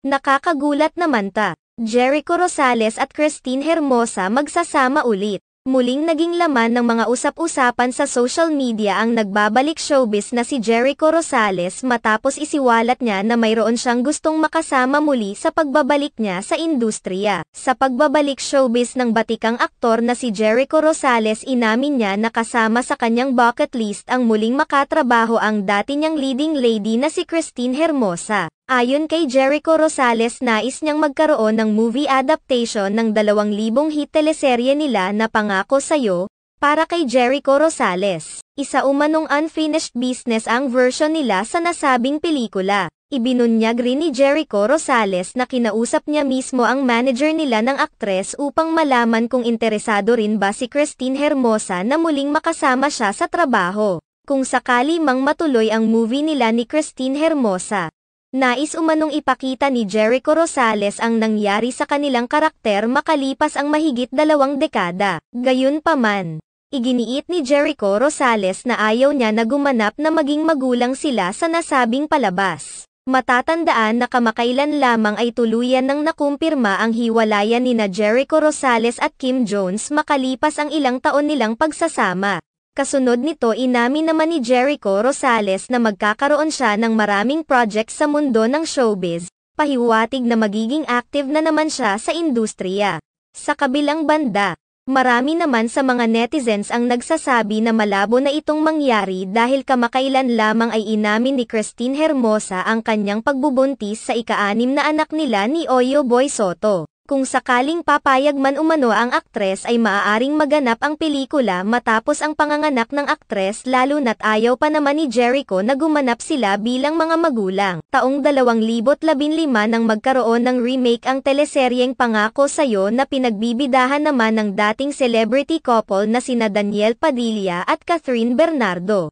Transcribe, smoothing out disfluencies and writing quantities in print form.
Nakakagulat naman Jericho Rosales at Christine Hermosa magsasama ulit. Muling naging laman ng mga usap-usapan sa social media ang nagbabalik showbiz na si Jericho Rosales matapos isiwalat niya na mayroon siyang gustong makasama muli sa pagbabalik niya sa industriya. Sa pagbabalik showbiz ng batikang aktor na si Jericho Rosales, inamin niya na kasama sa kanyang bucket list ang muling makatrabaho ang dati niyang leading lady na si Christine Hermosa. Ayon kay Jericho Rosales, nais niyang magkaroon ng movie adaptation ng 2,000 hit teleserye nila na Pangako Sa'yo, para kay Jericho Rosales. Isa umanong unfinished business ang version nila sa nasabing pelikula. Ibinunyag rin ni Jericho Rosales na kinausap niya mismo ang manager nila ng aktres upang malaman kung interesado rin ba si Christine Hermosa na muling makasama siya sa trabaho, kung sakali mang matuloy ang movie nila ni Christine Hermosa. Nais umanong ipakita ni Jericho Rosales ang nangyari sa kanilang karakter makalipas ang mahigit 2 dekada. Gayunpaman, iginiit ni Jericho Rosales na ayaw niya na gumanap na maging magulang sila sa nasabing palabas. Matatandaan na kamakailan lamang ay tuluyan nang nakumpirma ang hiwalayan nina Jericho Rosales at Kim Jones makalipas ang ilang taon nilang pagsasama. Kasunod nito, inamin naman ni Jericho Rosales na magkakaroon siya ng maraming projects sa mundo ng showbiz, pahiwatig na magiging active na naman siya sa industriya. Sa kabilang banda, marami naman sa mga netizens ang nagsasabi na malabo na itong mangyari dahil kamakailan lamang ay inamin ni Christine Hermosa ang kanyang pagbubuntis sa ika-6 na anak nila ni Oyo Boy Soto. Kung sakaling papayag man umano ang aktres ay maaaring maganap ang pelikula matapos ang panganganak ng aktres, lalo na't ayaw pa naman ni Jericho na gumanap sila bilang mga magulang. Taong 2015 nang magkaroon ng remake ang teleseryeng Pangako Sa'yo na pinagbibidahan naman ng dating celebrity couple na sina Daniel Padilla at Catherine Bernardo.